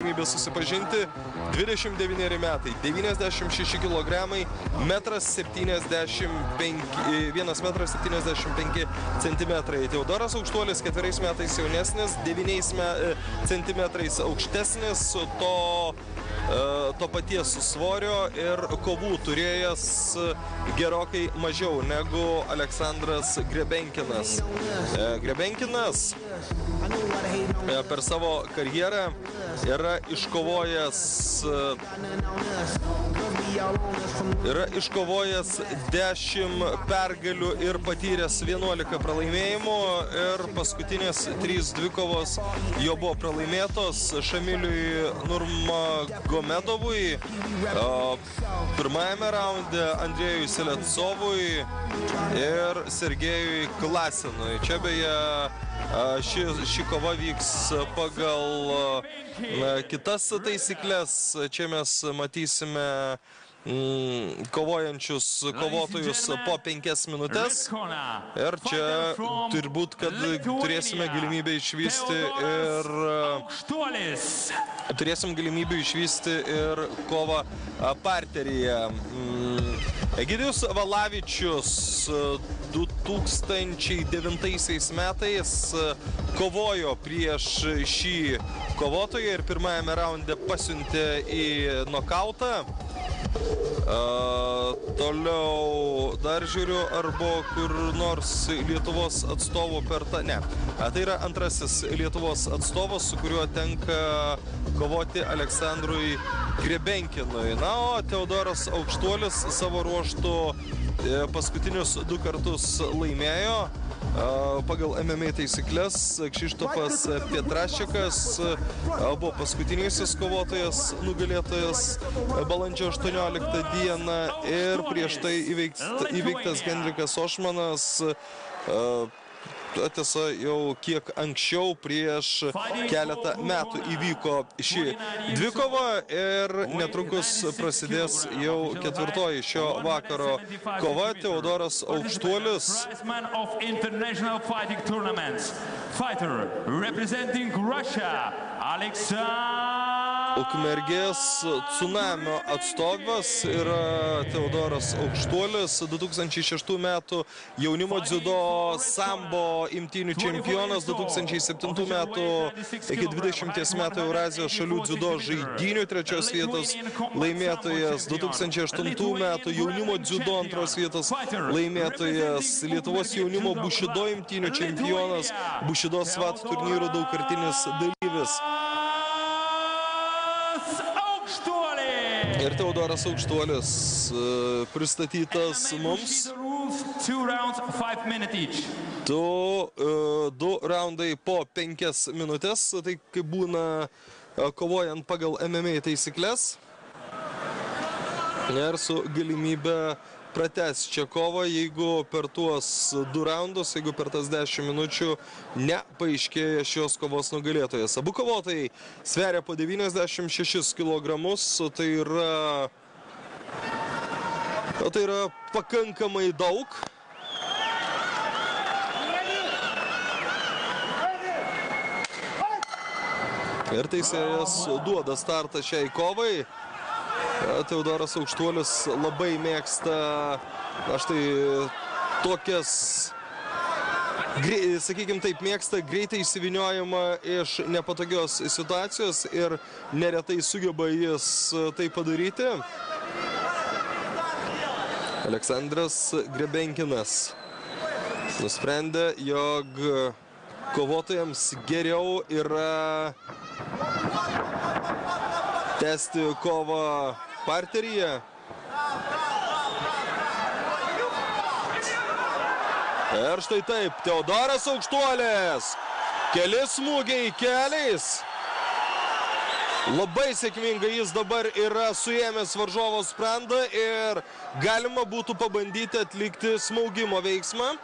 galimybę susipažinti. 29 metai, 96 kg, 1,75 cm. Teodoras Aukštuolis 4 metais jaunesnis, 9 centimetrais aukštesnis, to paties svorio ir kovų turėjęs gerokai mažiau negu Aleksandras Grebenkinas. Grebenkinas per savo karjerą yra iškovojęs 10 pergalių ir patyręs 11 pralaimėjimų ir paskutinės 3 dvikovos jo buvo pralaimėtos Šamiliui Nurmagomedovui, pirmajame raunde Andrėjui Seletsovui ir Sergejui Klasinui. Čia beje ši kova vyks pagal kitas taisyklės. Čia mes matysime kovojančius kovotojus po 5 minutės. Ir čia turbūt, kad turėsime galimybę išvysti ir kovą parteryje. Egidijus Valavičius 2009 metais kovojo prieš šį kovotoją ir pirmajame raunde pasiuntė į nokautą. Toliau dar žiūriu, ar buvo kur nors Lietuvos atstovų per tą... Ne, tai yra antrasis Lietuvos atstovas, su kuriuo tenka kovoti Aleksandrui Grebenkinui. Na, o Teodoras Aukštuolis savo ruožtų paskutinius 2 kartus laimėjo. Pagal MMA taisyklės Kšištofas Pietraščikas buvo paskutinysis kovotojas, nugalėtojas balandžio 18 dieną ir prieš tai įveiktas Henrikas Ošmanas. Tiesa, jau kiek anksčiau, prieš keletą metų įvyko ši dvikova ir netrukus prasidės jau 4. šio vakaro kova. Teodoras Aukštuolis. Ukmergės Tsunamio atstovas yra Teodoras Aukštuolis, 2006 metų jaunimo dziudo sambo imtynių čempionas, 2007 metų iki 20 metų Eurazijos šalių dziudo žaidynių 3 vietos laimėtojas, 2008 metų jaunimo dziudo 2 vietos laimėtojas, Lietuvos jaunimo bušido imtynių čempionas, bušido svat turnyrų daugkartinis dalyvis. Ir Teodoras Aukštuolis pristatytas mums. 2 raundai po 5 minutės, tai kaip būna kovojant pagal MMA taisyklės. Ir su galimybė pratęs čia kovą, jeigu per tuos 2 raundus, jeigu per tas 10 minučių nepaaiškėja šios kovos nugalėtojas. Abu kovotojai sveria po 96 kg, tai yra pakankamai daug. Ir teisėjas duoda startą šiai kovai. Teodoras Aukštuolis labai mėgsta tokias, sakykime taip, mėgsta greitai įsivyniojimą iš nepatogios situacijos ir neretai sugeba jis tai padaryti. Aleksandras Grebenkinas nusprendė, jog kovotojams geriau yra tęsti kovą parteryje. Ir štai taip, Teodoras Aukštuolis. Keli smūgiai keliais. Labai sėkmingai jis dabar yra suėmęs varžovo sprandą ir galima būtų pabandyti atlikti smaugimo veiksmą.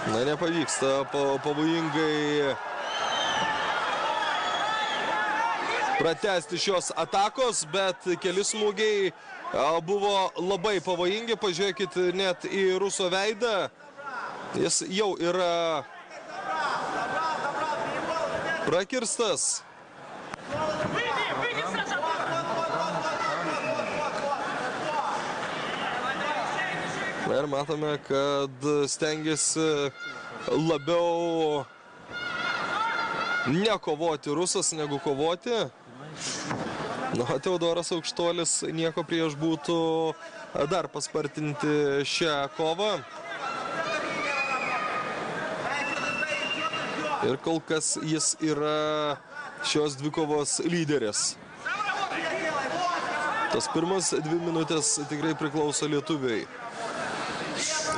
Na, nepavyksta pavojingai pratęsti šios atakos, bet keli smūgiai buvo labai pavojingi. Pažiūrėkit net į Ruso veidą. Jis jau yra prakirstas. Ir matome, kad stengiasi labiau nekovoti Rusas negu kovoti. Teodoras Aukštuolis nieko prieš būtų dar paspartinti šią kovą. Ir kol kas jis yra šios dvikovos lyderis. Tas pirmas 2 minutės tikrai priklauso lietuviai.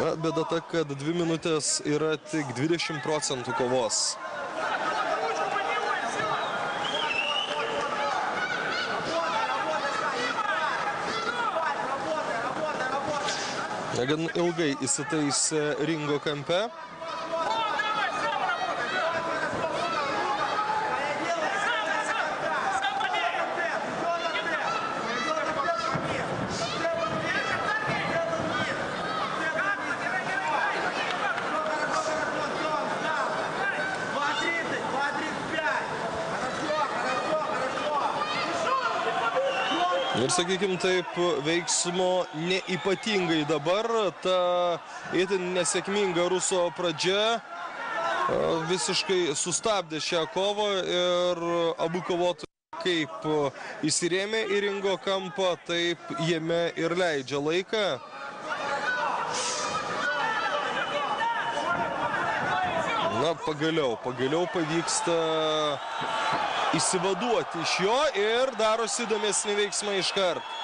Bėda ta, kad 2 minutės yra tik 20% kovos. Gan ilgai įsitaisė ringo kampe. Ir, sakykime taip, veiksmo neypatingai dabar. Ta itin nesėkminga Ruso pradžia visiškai sustabdė šią kovą ir abu kovotojai kaip įsirėmė į ringo kampą, taip jame ir leidžia laiką. Na, pagaliau pavyksta įsivaduoti iš jo ir darosi įdomesni veiksmai iškart.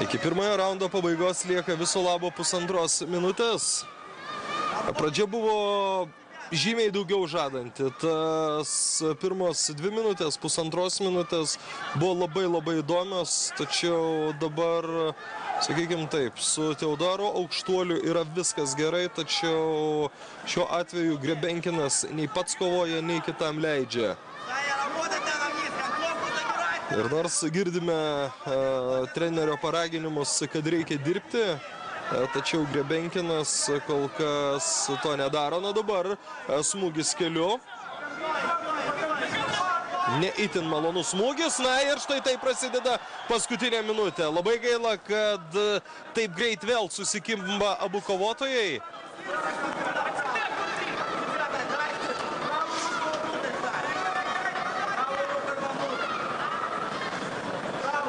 Iki pirmojo raundo pabaigos lieka viso labo 1,5 minutės. Pradžia buvo žymiai daugiau žadanti. Tas pirmos 2 minutės, 1,5 minutės buvo labai įdomios, tačiau dabar, sakykime taip, su Teodoru Aukštuoliu yra viskas gerai, tačiau šiuo atveju Grebenkinas nei pats kovoja, nei kitam leidžia. Ir nors girdime trenerio paraginimus, kad reikia dirbti, tačiau Grebenkinas kol kas to nedaro. Na dabar smūgis keliu. Ne itin malonus smūgis. Na ir štai tai prasideda paskutinė minutė. Labai gaila, kad taip greit vėl susikimba abu kovotojai.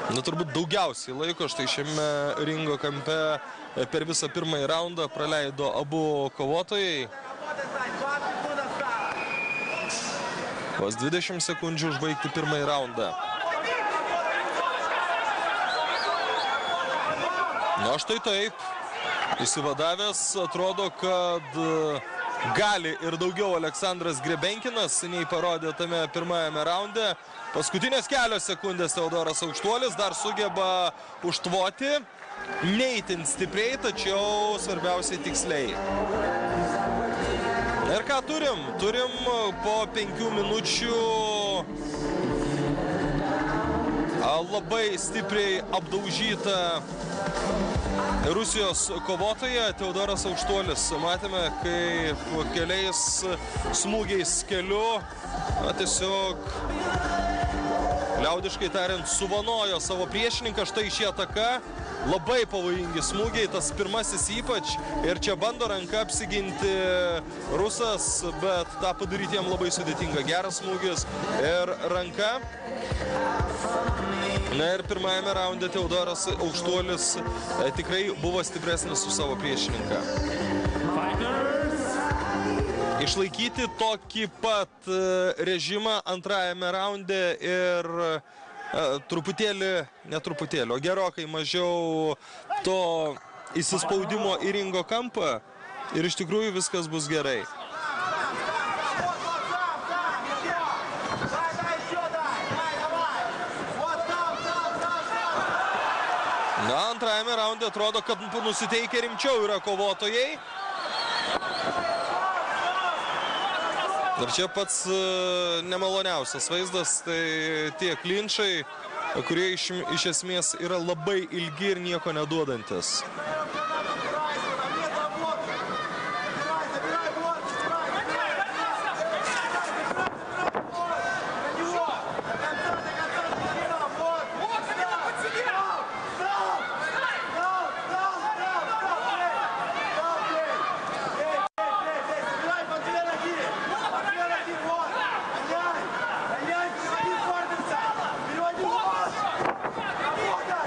Na, turbūt daugiausiai laiko štai šiame ringo kampe per visą pirmąjį raundą praleido abu kovotojai. Vos 20 sekundžių užbaigti pirmąjį raundą. Na, štai taip. Įsivadavęs atrodo, kad gali ir daugiau Aleksandras Grebenkinas, nei parodė tame pirmajame raunde. Paskutinės kelios sekundės Teodoras Aukštuolis dar sugeba užtvoti. Neįtin stipriai, tačiau svarbiausiai tiksliai. Ir ką turim? Turim po 5 minučių labai stipriai apdaužytą Rusijos kovotoją Teodoras Aukštuolis. Matėme, kaip keliais smūgiais keliu tiesiog, liaudiškai tariant, suvanojo savo priešininką. Štai šį ataką. Labai pavojingi smūgiai, tas pirmasis ypač. Ir čia bando ranka apsiginti Rusas, bet tą padaryti jam labai sudėtinga. Geras smūgis ir ranka. Na ir pirmajame raunde Teodoras Aukštuolis tikrai buvo stipresnis už savo priešininką. Išlaikyti tokį pat režimą antrajame raunde ir truputėlį, ne truputėlį, o gerokai mažiau to įsispaudimo į ringo kampą ir iš tikrųjų viskas bus gerai. Na, antrajame raunde atrodo, kad nusiteikę rimčiau yra kovotojai. Ir čia pats nemaloniausias vaizdas, tai tie klinčai, kurie iš esmės yra labai ilgi ir nieko neduodantis.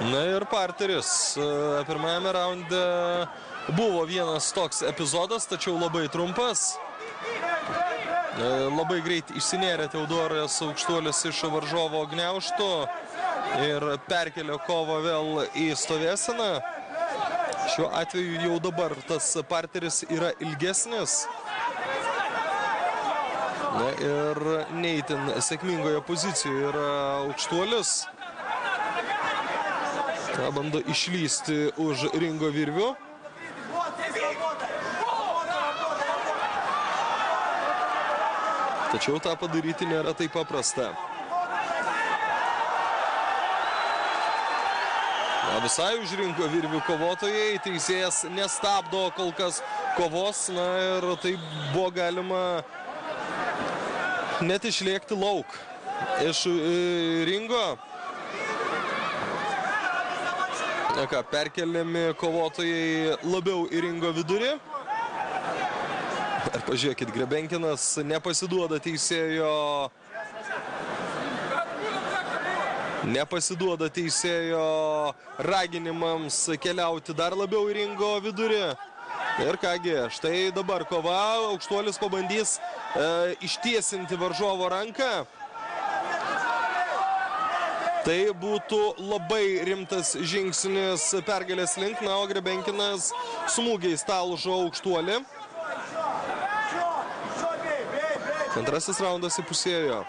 Na ir parteris. Pirmajame raunde buvo vienas toks epizodas, tačiau labai trumpas. Labai greit išsinėrė Teodoras Aukštuolis iš varžovo gniaužto ir perkelė kovą vėl į stovėseną. Šiuo atveju jau dabar tas parteris yra ilgesnis. Na ir neįtin sėkmingoje pozicijoje yra Aukštuolis. Bando išlysti už ringo virvių. Tačiau tą padaryti nėra taip paprasta. Visai už ringo virvių kovotojai. Teisėjas nestabdo kol kas kovos. Na ir tai buvo galima net išlėkti lauk iš ringo. Perkeliami kovotojai labiau į ringo vidurį. Ir pažiūrėkit, Grebenkinas nepasiduoda teisėjo raginimams keliauti dar labiau į ringo vidurį. Ir kągi, štai dabar kova. Aukštuolis pabandys ištiesinti varžovo ranką. Tai būtų labai rimtas žingsnis pergalės link, na, o Grebenkinas smūgiais talžo Aukštuolį. Antrasis raundas įpusėjo.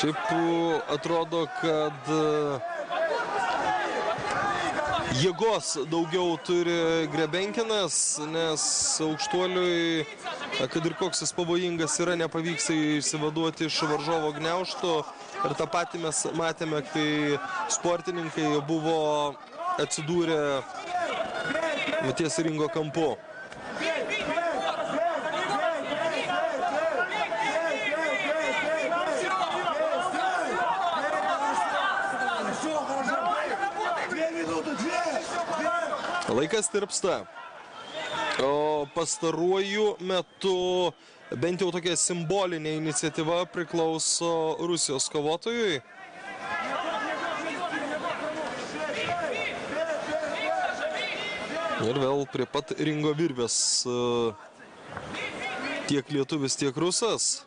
Šiaip atrodo, kad jėgos daugiau turi Grebenkinas, nes Aukštuoliui, kad ir koks jis pavojingas yra, nepavyks išsivaduoti iš varžovo gniaužto. Ir tą patį mes matėme, kai sportininkai buvo atsidūrę ties ringo kampu. Laikas tirpsta, o pastaruoju metu bent jau tokia simbolinė iniciatyva priklauso Rusijos kovotojui. Ir vėl prie pat ringo virvės tiek lietuvis, tiek rusas.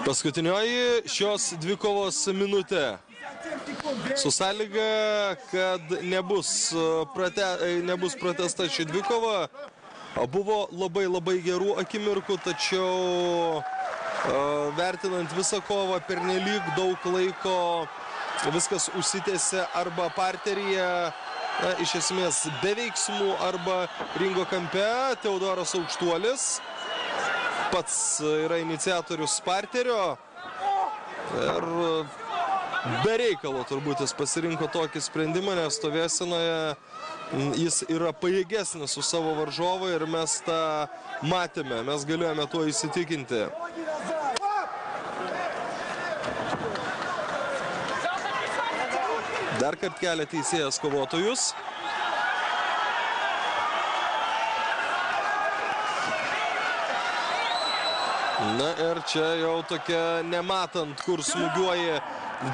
Paskutinioji šios dvikovos minutė. Su sąlyga, kad nebus pratęsta ši dvikova. Buvo labai gerų akimirkų, tačiau vertinant visą kovą pernelyg daug laiko viskas užsitęsė arba parteryje, iš esmės be veiksmų, arba ringo kampe. Teodoras Aukštuolis pats yra iniciatorius parterio ir be reikalo turbūt jis pasirinko tokį sprendimą, nes stovėsenoje jis yra pajėgesnis už savo varžovą ir mes tą matėme, mes galėjome tuo įsitikinti. Dar kart kelia teisėjas kovotojus. Na ir čia jau tokia nematant, kur smūgiuoja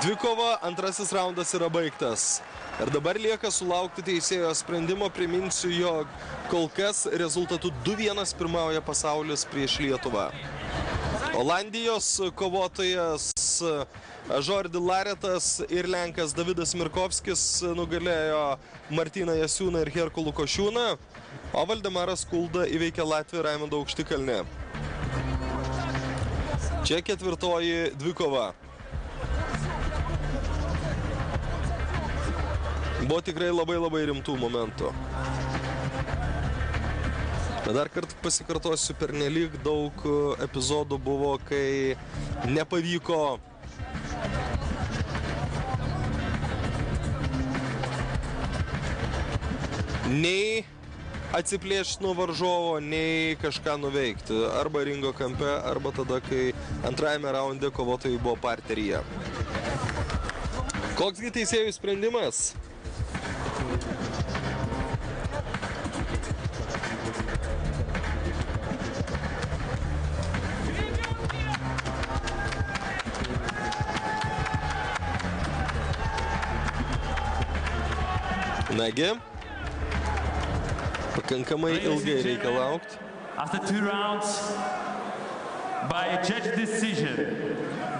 dvikova, antrasis raundas yra baigtas. Ir dabar lieka sulaukti teisėjo sprendimo. Priminsiu, jog kol kas rezultatu 2-1 pirmauja pasaulis prieš Lietuvą. Olandijos kovotojas Jordi Laretas ir lenkas Davidas Mirkovskis nugalėjo Martyną Jasiūną ir Herkulų Košiūną, o Valdemaras Kulda įveikė Latvį Raimondą Aukštikalnį. Čia ketvirtoji dvikova. Buvo tikrai labai rimtų momentų. Bet dar kartą pasikartosiu, pernelyg daug epizodų buvo, kai nepavyko nei atsiplėšti nuo varžovo, nei kažką nuveikti. Arba ringo kampe, arba tada, kai antrajame raunde kovotojai buvo parteryje. Koksgi teisėjų sprendimas? Nagi, pakankamai ilgai reikia laukti. After 2 rounds, by judge decision,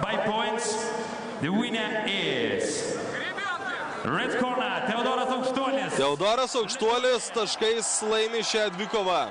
by points, the winner is red corner, Teodoras Aukštuolis. Teodoras Aukštuolis taškais laimi šią dvikovą.